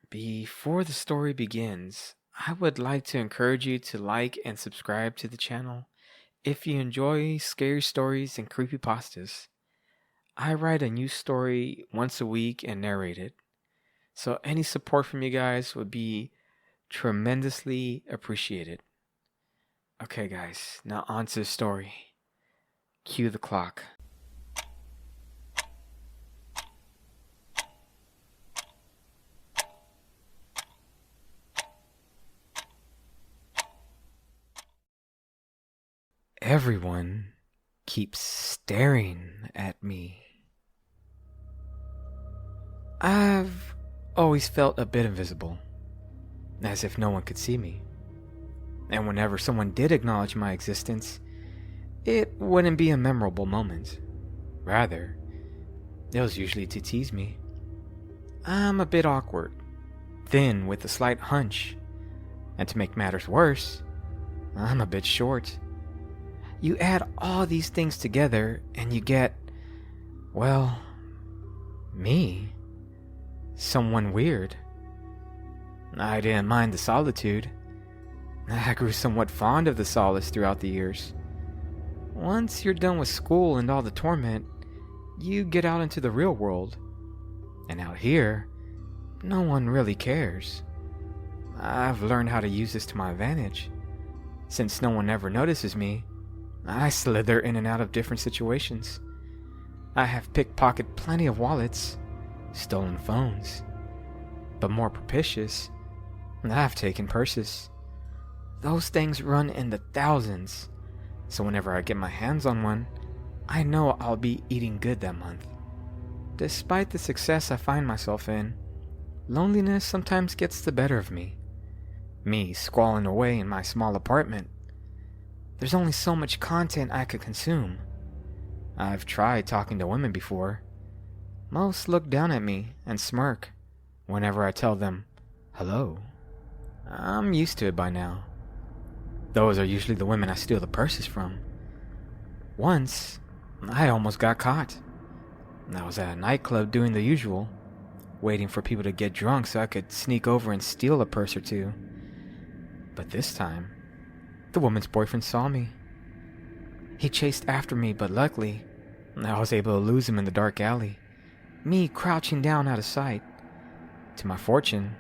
Before the story begins, I would like to encourage you to like and subscribe to the channel if you enjoy scary stories and creepypastas. I write a new story once a week and narrate it, so any support from you guys would be tremendously appreciated. Okay, guys, now on to the story. Cue the clock. Everyone keeps staring at me. I've always felt a bit invisible, as if no one could see me. And whenever someone did acknowledge my existence, it wouldn't be a memorable moment. Rather, it was usually to tease me. I'm a bit awkward, thin with a slight hunch, and to make matters worse, I'm a bit short. You add all these things together and you get, well, me. Someone weird. I didn't mind the solitude. I grew somewhat fond of the solace throughout the years. Once you're done with school and all the torment, you get out into the real world. And out here, no one really cares. I've learned how to use this to my advantage. Since no one ever notices me, I slither in and out of different situations. I have pickpocketed plenty of wallets, stolen phones. But more propitious, I've taken purses. Those things run in the thousands, so whenever I get my hands on one, I know I'll be eating good that month. Despite the success I find myself in, loneliness sometimes gets the better of me. Me squalling away in my small apartment. There's only so much content I could consume. I've tried talking to women before. Most look down at me and smirk whenever I tell them hello. I'm used to it by now. Those are usually the women I steal the purses from. Once, I almost got caught. I was at a nightclub doing the usual, waiting for people to get drunk so I could sneak over and steal a purse or two. But this time, the woman's boyfriend saw me. He chased after me, but luckily, I was able to lose him in the dark alley, me crouching down out of sight. To my fortune,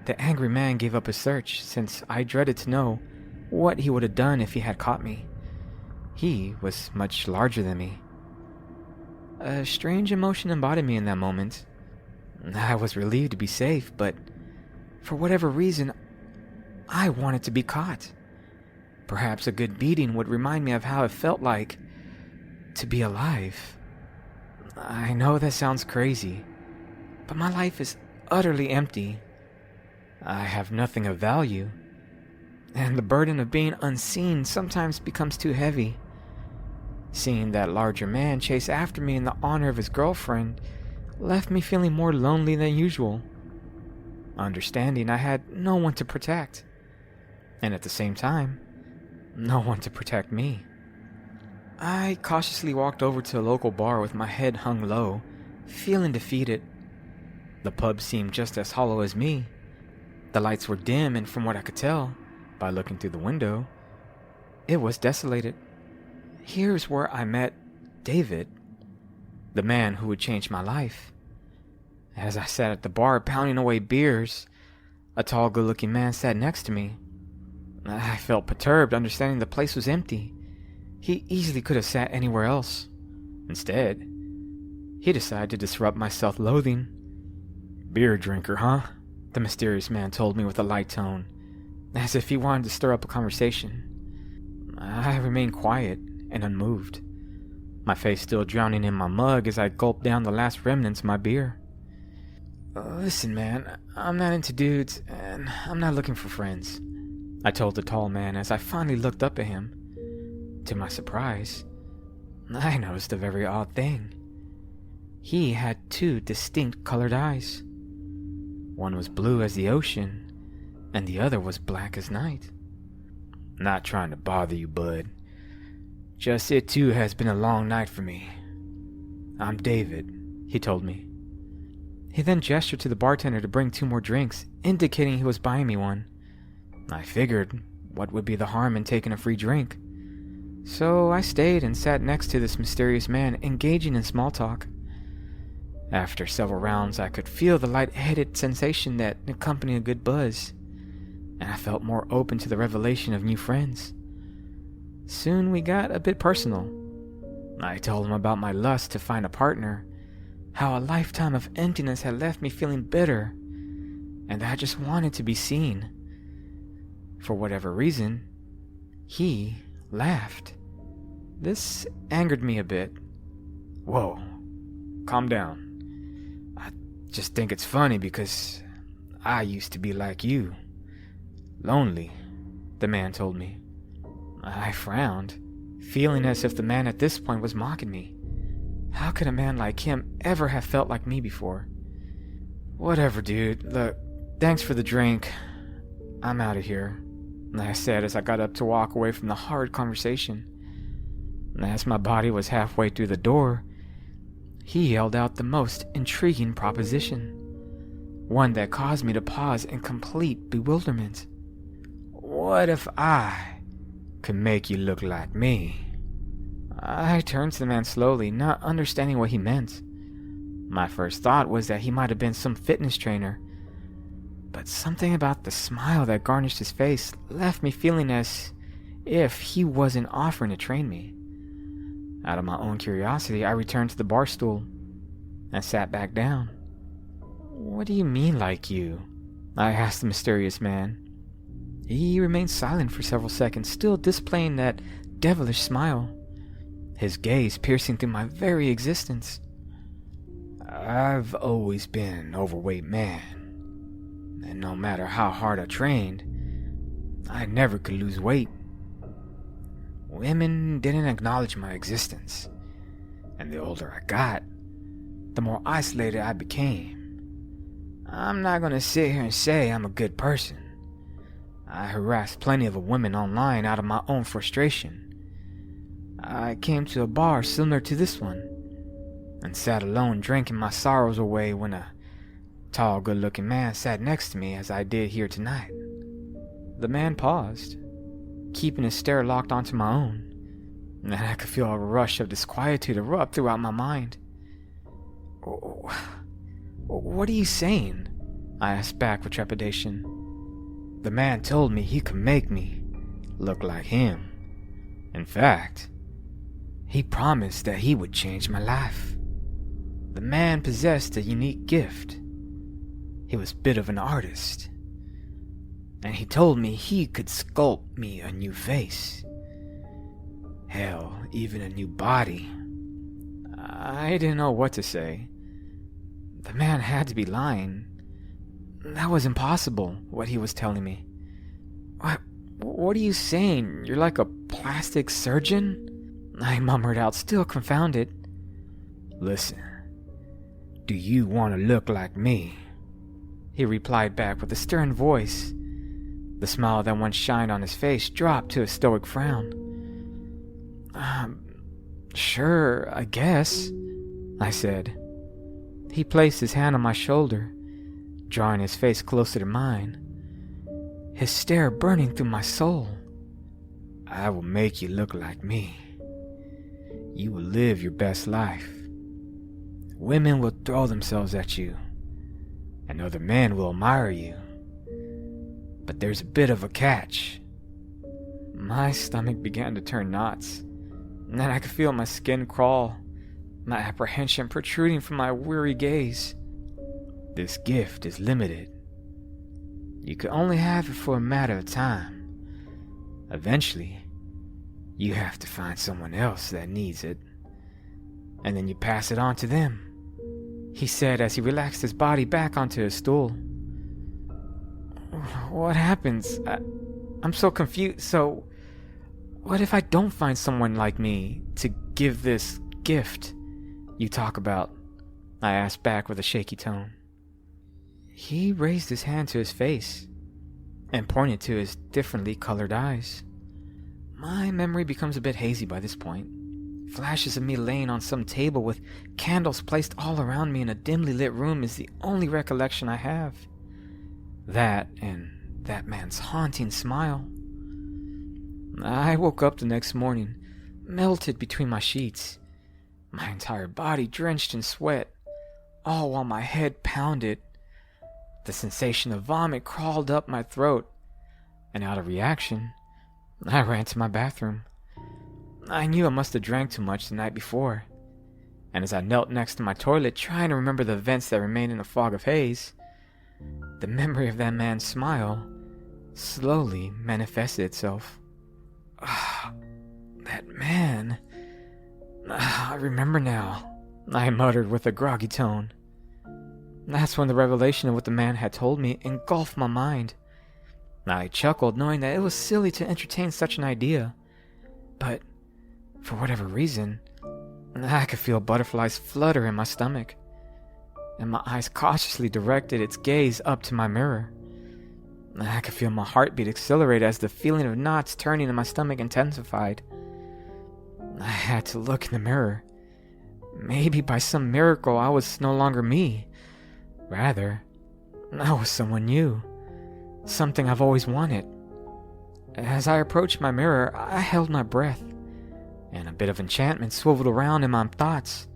the angry man gave up his search since I dreaded to know what he would have done if he had caught me. He was much larger than me. A strange emotion embodied me in that moment. I was relieved to be safe, but for whatever reason, I wanted to be caught. Perhaps a good beating would remind me of how it felt like to be alive. I know that sounds crazy, but my life is utterly empty. I have nothing of value, and the burden of being unseen sometimes becomes too heavy. Seeing that larger man chase after me in the honor of his girlfriend left me feeling more lonely than usual. Understanding I had no one to protect, and at the same time, no one to protect me. I cautiously walked over to a local bar with my head hung low, feeling defeated. The pub seemed just as hollow as me. The lights were dim, and from what I could tell, by looking through the window, it was desolated. Here's where I met David, the man who would change my life. As I sat at the bar pounding away beers, a tall, good-looking man sat next to me. I felt perturbed, understanding the place was empty. He easily could have sat anywhere else. Instead, he decided to disrupt my self-loathing. "Beer drinker, huh?" the mysterious man told me with a light tone, as if he wanted to stir up a conversation. I remained quiet and unmoved, my face still drowning in my mug as I gulped down the last remnants of my beer. "Listen, man, I'm not into dudes, and I'm not looking for friends," I told the tall man as I finally looked up at him. To my surprise, I noticed a very odd thing. He had two distinct colored eyes. One was blue as the ocean, and the other was black as night. "Not trying to bother you, bud. Just it too has been a long night for me. I'm David," he told me. He then gestured to the bartender to bring 2 more drinks, indicating he was buying me one. I figured, what would be the harm in taking a free drink? So I stayed and sat next to this mysterious man, engaging in small talk. After several rounds, I could feel the light-headed sensation that accompanied a good buzz, and I felt more open to the revelation of new friends. Soon we got a bit personal. I told him about my lust to find a partner, how a lifetime of emptiness had left me feeling bitter, and that I just wanted to be seen. For whatever reason, he laughed. This angered me a bit. Whoa, calm down. I just think it's funny because I used to be like you. Lonely, the man told me. I frowned, feeling as if the man at this point was mocking me. How could a man like him ever have felt like me before? Whatever, dude. Look, thanks for the drink. I'm out of here, I said as I got up to walk away from the horrid conversation. As my body was halfway through the door, he held out the most intriguing proposition, one that caused me to pause in complete bewilderment. What if I could make you look like me? I turned to the man slowly, not understanding what he meant. My first thought was that he might have been some fitness trainer, but something about the smile that garnished his face left me feeling as if he wasn't offering to train me. Out of my own curiosity, I returned to the bar stool and sat back down. What do you mean, like you? I asked the mysterious man. He remained silent for several seconds, still displaying that devilish smile, his gaze piercing through my very existence. I've always been an overweight man, and no matter how hard I trained, I never could lose weight. Women didn't acknowledge my existence, and the older I got, the more isolated I became. I'm not gonna sit here and say I'm a good person. I harassed plenty of women online out of my own frustration. I came to a bar similar to this one, and sat alone drinking my sorrows away when a tall, good-looking man sat next to me as I did here tonight. The man paused, keeping his stare locked onto my own, and I could feel a rush of disquietude erupt throughout my mind. What are you saying? I asked back with trepidation. The man told me he could make me look like him. In fact, he promised that he would change my life. The man possessed a unique gift. He was a bit of an artist, and he told me he could sculpt me a new face. Hell, even a new body. I didn't know what to say. The man had to be lying. That was impossible, what he was telling me. What are you saying? You're like a plastic surgeon? I murmured out, still confounded. Listen, do you want to look like me? He replied back with a stern voice. The smile that once shined on his face dropped to a stoic frown. Sure, I guess, I said. He placed his hand on my shoulder, drawing his face closer to mine, his stare burning through my soul. I will make you look like me. You will live your best life. Women will throw themselves at you, and other men will admire you. But there's a bit of a catch. My stomach began to turn knots, and then I could feel my skin crawl, my apprehension protruding from my weary gaze. This gift is limited. You can only have it for a matter of time. Eventually, you have to find someone else that needs it, and then you pass it on to them, he said as he relaxed his body back onto his stool. What happens? I'm so confused. So, what if I don't find someone like me to give this gift you talk about? I asked back with a shaky tone. He raised his hand to his face and pointed to his differently colored eyes. My memory becomes a bit hazy by this point, Flashes of me laying on some table with candles placed all around me in a dimly lit room is the only recollection I have. That and that man's haunting smile. I woke up the next morning, melted between my sheets, my entire body drenched in sweat, all while my head pounded. The sensation of vomit crawled up my throat, and out of reaction, I ran to my bathroom. I knew I must have drank too much the night before, and as I knelt next to my toilet trying to remember the events that remained in a fog of haze, the memory of that man's smile slowly manifested itself. That man. I remember now, I muttered with a groggy tone. That's when the revelation of what the man had told me engulfed my mind. I chuckled, knowing that it was silly to entertain such an idea, but for whatever reason, I could feel butterflies flutter in my stomach, and my eyes cautiously directed its gaze up to my mirror. I could feel my heartbeat accelerate as the feeling of knots turning in my stomach intensified. I had to look in the mirror. Maybe by some miracle I was no longer me. Rather, I was someone new. Something I've always wanted. As I approached my mirror, I held my breath, and a bit of enchantment swiveled around in my thoughts.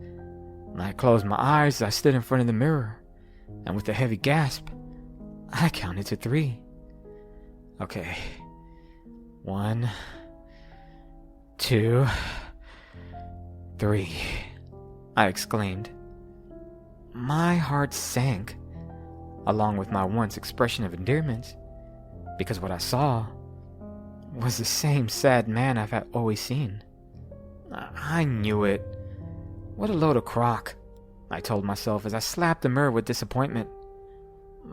I closed my eyes as I stood in front of the mirror, and with a heavy gasp, I counted to 3. Okay. 1, 2, 3, I exclaimed. My heart sank, along with my once expression of endearment, because what I saw was the same sad man I've always seen. I knew it. What a load of crock, I told myself as I slapped the mirror with disappointment.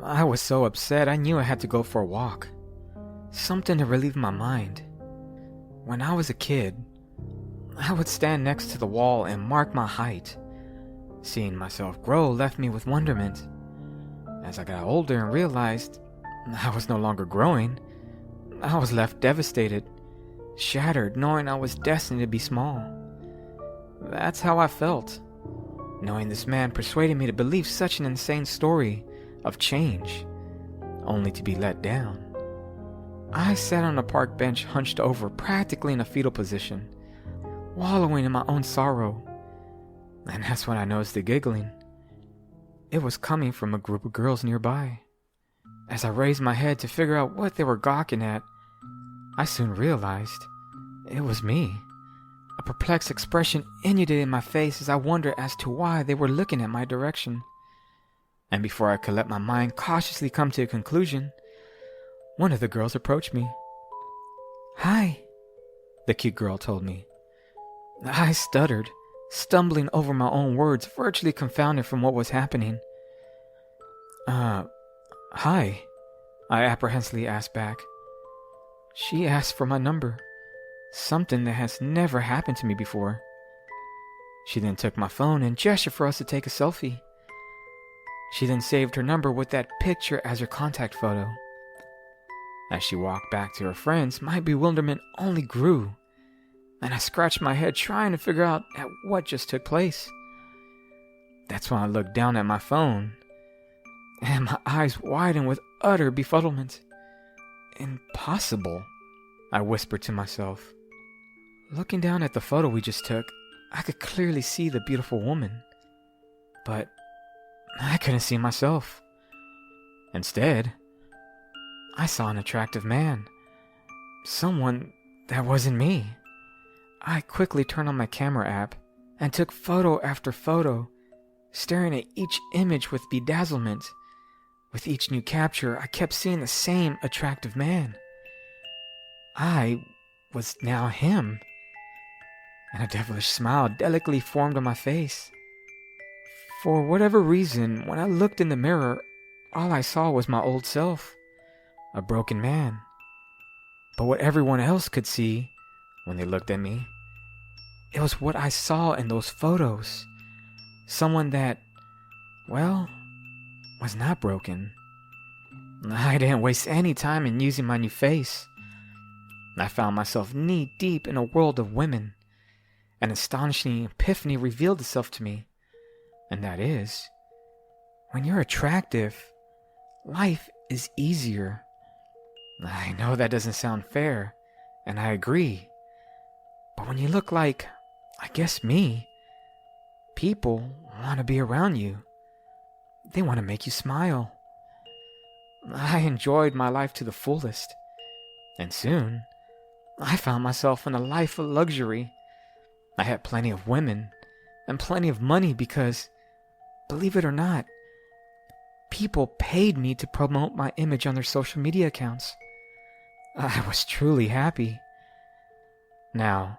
I was so upset I knew I had to go for a walk. Something to relieve my mind. When I was a kid, I would stand next to the wall and mark my height. Seeing myself grow left me with wonderment. As I got older and realized I was no longer growing, I was left devastated, shattered, knowing I was destined to be small. That's how I felt, knowing this man persuaded me to believe such an insane story of change, only to be let down. I sat on a park bench hunched over, practically in a fetal position, wallowing in my own sorrow. And that's when I noticed the giggling. It was coming from a group of girls nearby. As I raised my head to figure out what they were gawking at, I soon realized it was me. A perplexed expression inundated my face as I wondered as to why they were looking at my direction. And before I could let my mind cautiously come to a conclusion, one of the girls approached me. "Hi," the cute girl told me. I stuttered, stumbling over my own words, virtually confounded from what was happening. Hi," I apprehensively asked back. She asked for my number, something that has never happened to me before. She then took my phone and gestured for us to take a selfie. She then saved her number with that picture as her contact photo. As she walked back to her friends, my bewilderment only grew, and I scratched my head trying to figure out at what just took place. That's when I looked down at my phone, and my eyes widened with utter befuddlement. "Impossible," I whispered to myself. Looking down at the photo we just took, I could clearly see the beautiful woman, but I couldn't see myself. Instead, I saw an attractive man, someone that wasn't me. I quickly turned on my camera app and took photo after photo, staring at each image with bedazzlement. With each new capture, I kept seeing the same attractive man. I was now him, and a devilish smile delicately formed on my face. For whatever reason, when I looked in the mirror, all I saw was my old self, a broken man. But what everyone else could see, when they looked at me, it was what I saw in those photos. Someone that, well, was not broken. I didn't waste any time in using my new face. I found myself knee-deep in a world of women, an astonishing epiphany revealed itself to me. And that is, when you're attractive, life is easier. I know that doesn't sound fair, and I agree. But when you look like, I guess, me, people want to be around you. They want to make you smile. I enjoyed my life to the fullest, and soon I found myself in a life of luxury. I had plenty of women and plenty of money because, believe it or not, people paid me to promote my image on their social media accounts. I was truly happy. Now,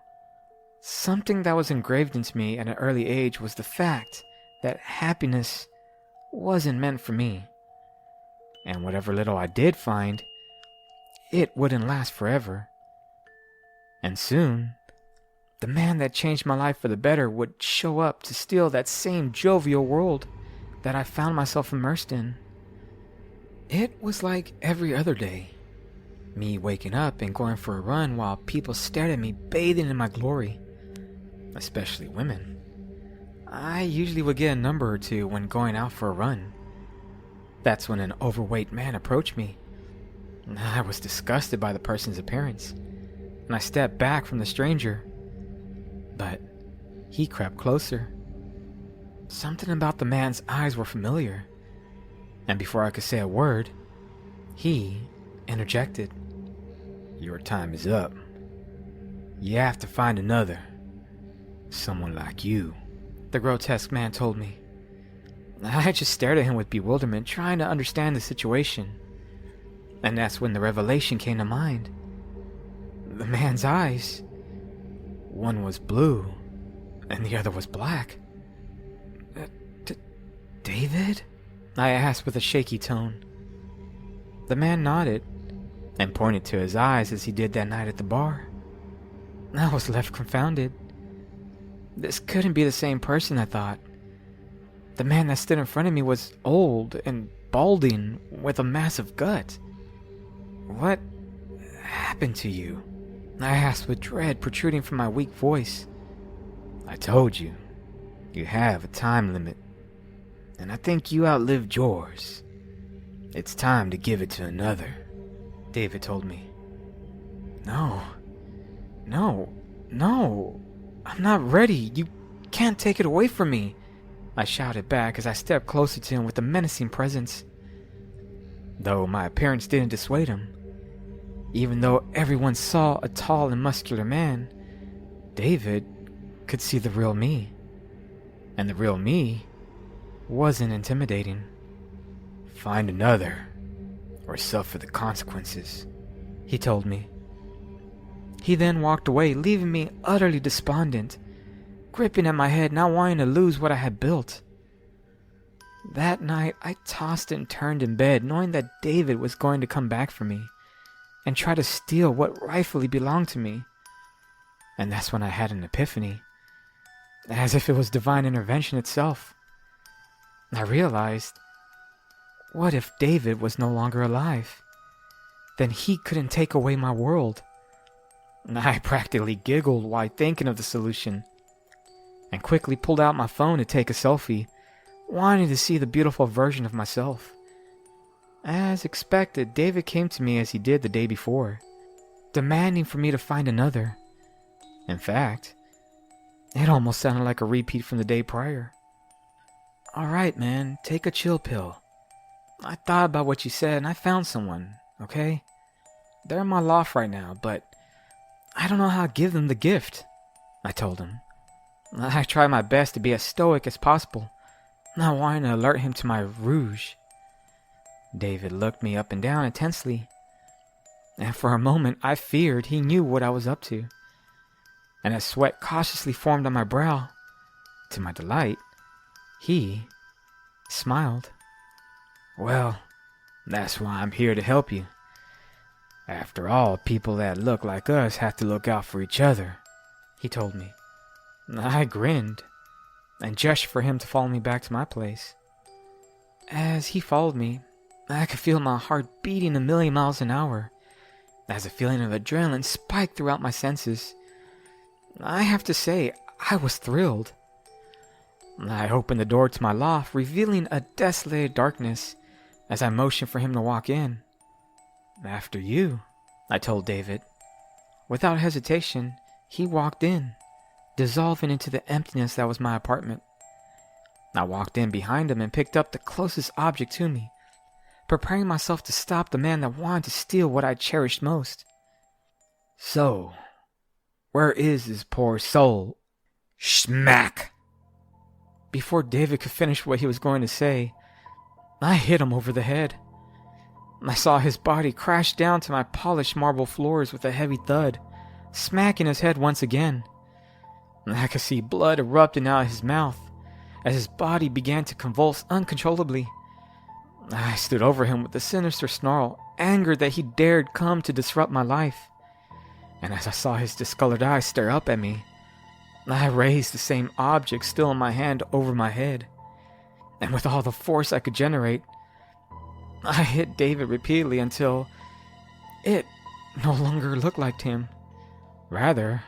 something that was engraved into me at an early age was the fact that happiness wasn't meant for me. And whatever little I did find, it wouldn't last forever. And soon, the man that changed my life for the better would show up to steal that same jovial world that I found myself immersed in. It was like every other day. Me waking up and going for a run while people stared at me bathing in my glory. Especially women. I usually would get a number or two when going out for a run. That's when an overweight man approached me. I was disgusted by the person's appearance, and I stepped back from the stranger. But he crept closer. Something about the man's eyes were familiar, and before I could say a word, he interjected. "Your time is up. You have to find another. Someone like you," the grotesque man told me. I just stared at him with bewilderment, trying to understand the situation. And that's when the revelation came to mind. The man's eyes. One was blue, and the other was black. David? I asked with a shaky tone. The man nodded, and pointed to his eyes as he did that night at the bar. I was left confounded. This couldn't be the same person, I thought. The man that stood in front of me was old and balding with a massive gut. "What happened to you?" I asked with dread protruding from my weak voice. "I told you, you have a time limit, and I think you outlived yours. It's time to give it to another," David told me. No, I'm not ready. You can't take it away from me," I shouted back as I stepped closer to him with a menacing presence. Though my appearance didn't dissuade him. Even though everyone saw a tall and muscular man, David could see the real me. And the real me wasn't intimidating. "Find another, or suffer the consequences," he told me. He then walked away, leaving me utterly despondent, gripping at my head, not wanting to lose what I had built. That night, I tossed and turned in bed, knowing that David was going to come back for me and try to steal what rightfully belonged to me. And that's when I had an epiphany, as if it was divine intervention itself. I realized, what if David was no longer alive? Then he couldn't take away my world. I practically giggled while thinking of the solution, and quickly pulled out my phone to take a selfie, wanting to see the beautiful version of myself. As expected, David came to me as he did the day before, demanding for me to find another. In fact, it almost sounded like a repeat from the day prior. "Alright, man, take a chill pill. I thought about what you said and I found someone, okay? They're in my loft right now, but I don't know how to give them the gift," I told him. I tried my best to be as stoic as possible, not wanting to alert him to my rouge. David looked me up and down intensely, and for a moment I feared he knew what I was up to. And as sweat cautiously formed on my brow, to my delight, he smiled. "Well, that's why I'm here to help you. After all, people that look like us have to look out for each other," he told me. I grinned and gestured for him to follow me back to my place. As he followed me, I could feel my heart beating a million miles an hour, as a feeling of adrenaline spiked throughout my senses. I have to say, I was thrilled. I opened the door to my loft, revealing a desolated darkness as I motioned for him to walk in. "After you," I told David. Without hesitation, he walked in, dissolving into the emptiness that was my apartment. I walked in behind him and picked up the closest object to me, preparing myself to stop the man that wanted to steal what I cherished most. "So, where is this poor soul?" Smack! Before David could finish what he was going to say, I hit him over the head. I saw his body crash down to my polished marble floors with a heavy thud, smacking his head once again. I could see blood erupting out of his mouth as his body began to convulse uncontrollably. I stood over him with a sinister snarl, angered that he dared come to disrupt my life. And as I saw his discolored eyes stare up at me, I raised the same object still in my hand over my head, and with all the force I could generate, I hit David repeatedly until it no longer looked like him. Rather,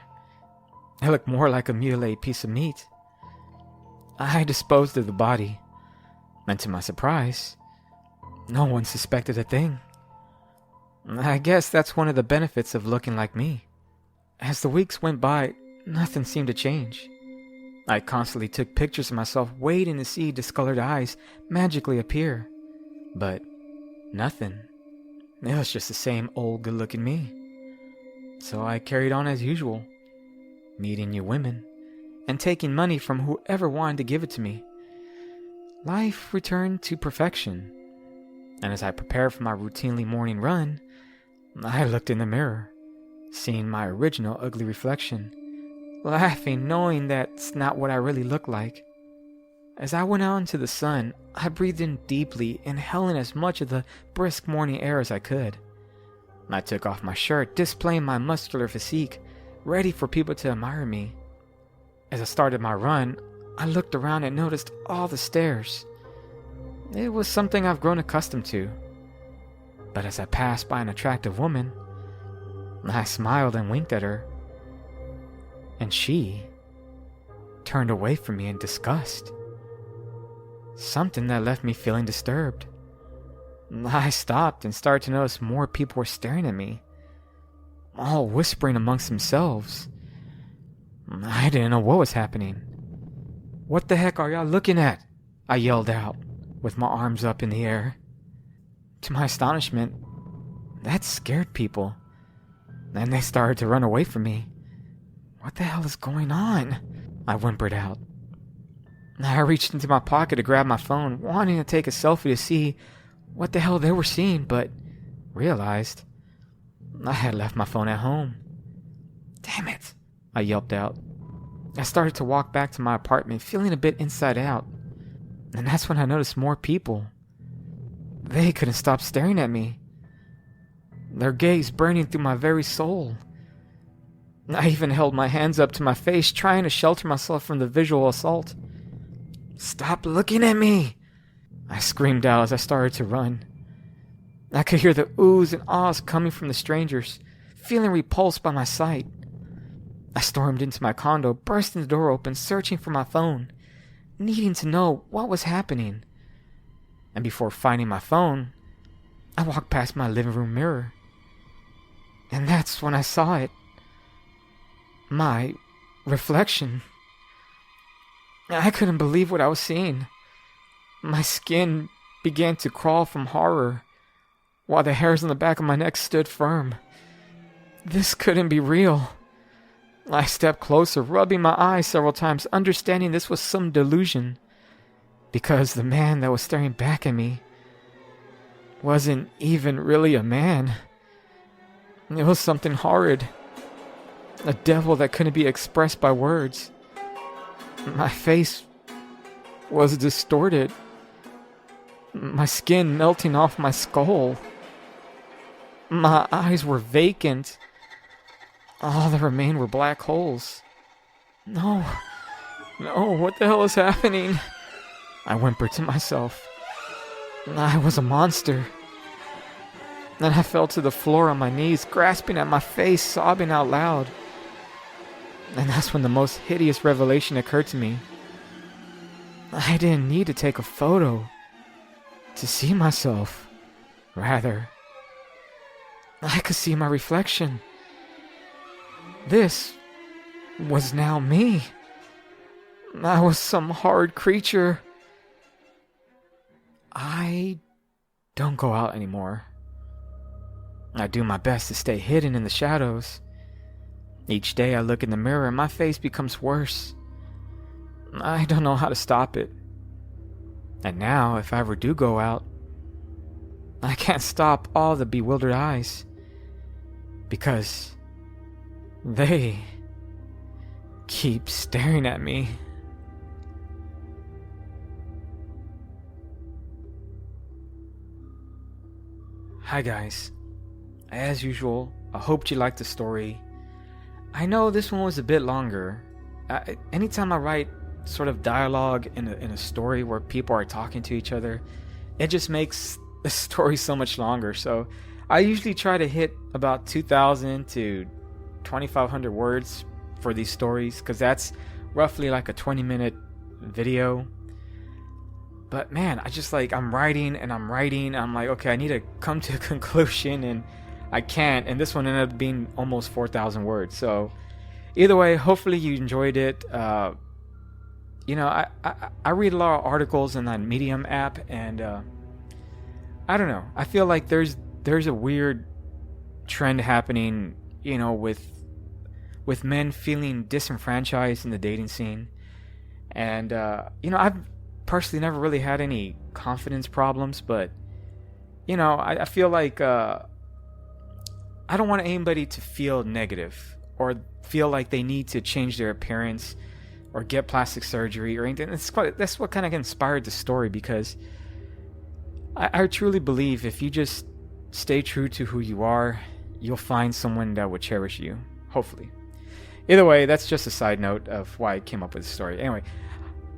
it looked more like a mutilated piece of meat. I disposed of the body, and to my surprise, no one suspected a thing. I guess that's one of the benefits of looking like me. As the weeks went by, nothing seemed to change. I constantly took pictures of myself waiting to see discolored eyes magically appear. But nothing. It was just the same old good-looking me. So I carried on as usual, meeting new women, and taking money from whoever wanted to give it to me. Life returned to perfection. And as I prepared for my routinely morning run, I looked in the mirror, seeing my original ugly reflection, laughing knowing that's not what I really looked like. As I went out into the sun, I breathed in deeply, inhaling as much of the brisk morning air as I could. I took off my shirt, displaying my muscular physique, ready for people to admire me. As I started my run, I looked around and noticed all the stares. It was something I've grown accustomed to. But as I passed by an attractive woman, I smiled and winked at her. And she turned away from me in disgust. Something that left me feeling disturbed. I stopped and started to notice more people were staring at me, all whispering amongst themselves. I didn't know what was happening. "What the heck are y'all looking at?" I yelled out, with my arms up in the air. To my astonishment, that scared people, and they started to run away from me. "What the hell is going on?" I whimpered out. I reached into my pocket to grab my phone, wanting to take a selfie to see what the hell they were seeing, but realized I had left my phone at home. "Damn it," I yelped out. I started to walk back to my apartment, feeling a bit inside out, and that's when I noticed more people. They couldn't stop staring at me, their gaze burning through my very soul. I even held my hands up to my face, trying to shelter myself from the visual assault. "Stop looking at me!" I screamed out as I started to run. I could hear the oohs and ahs coming from the strangers, feeling repulsed by my sight. I stormed into my condo, bursting the door open, searching for my phone, needing to know what was happening. And before finding my phone, I walked past my living room mirror. And that's when I saw it. My reflection. I couldn't believe what I was seeing. My skin began to crawl from horror, while the hairs on the back of my neck stood firm. This couldn't be real. I stepped closer, rubbing my eyes several times, understanding this was some delusion, because the man that was staring back at me wasn't even really a man. It was something horrid, a devil that couldn't be expressed by words. My face was distorted, my skin melting off my skull. My eyes were vacant. All that remained were black holes. No, what the hell is happening? I whimpered to myself. I was a monster. Then I fell to the floor on my knees, grasping at my face, sobbing out loud. And that's when the most hideous revelation occurred to me. I didn't need to take a photo to see myself. Rather, I could see my reflection. This was now me. I was some hard creature. I don't go out anymore. I do my best to stay hidden in the shadows. Each day I look in the mirror and my face becomes worse. I don't know how to stop it. And now, if I ever do go out, I can't stop all the bewildered eyes. Because they keep staring at me. Hi guys. As usual, I hope you liked the story. I know this one was a bit longer. Anytime I write sort of dialogue in a story where people are talking to each other, it just makes the story so much longer. So I usually try to hit about 2,000 to 2,500 words for these stories, because that's roughly like a 20-minute video. But man, I'm writing and I'm writing. I'm like, okay, I need to come to a conclusion, and I can't. And this one ended up being almost 4,000 words. So either way, hopefully you enjoyed it. You know, I read a lot of articles in that Medium app, and I don't know. I feel like there's a weird trend happening, you know, with men feeling disenfranchised in the dating scene. And you know, I've personally never really had any confidence problems, but you know, I feel like I don't want anybody to feel negative or feel like they need to change their appearance or get plastic surgery or anything. That's what kind of inspired the story, because I truly believe if you just stay true to who you are, you'll find someone that will cherish you, hopefully. Either way, that's just a side note of why I came up with the story. Anyway,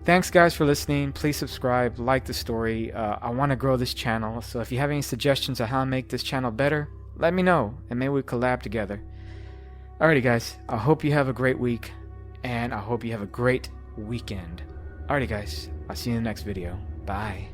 thanks guys for listening. Please subscribe, like the story. I want to grow this channel, so if you have any suggestions on how to make this channel better, let me know, and maybe we collab together. Alrighty guys, I hope you have a great week, and I hope you have a great weekend. Alrighty guys, I'll see you in the next video. Bye.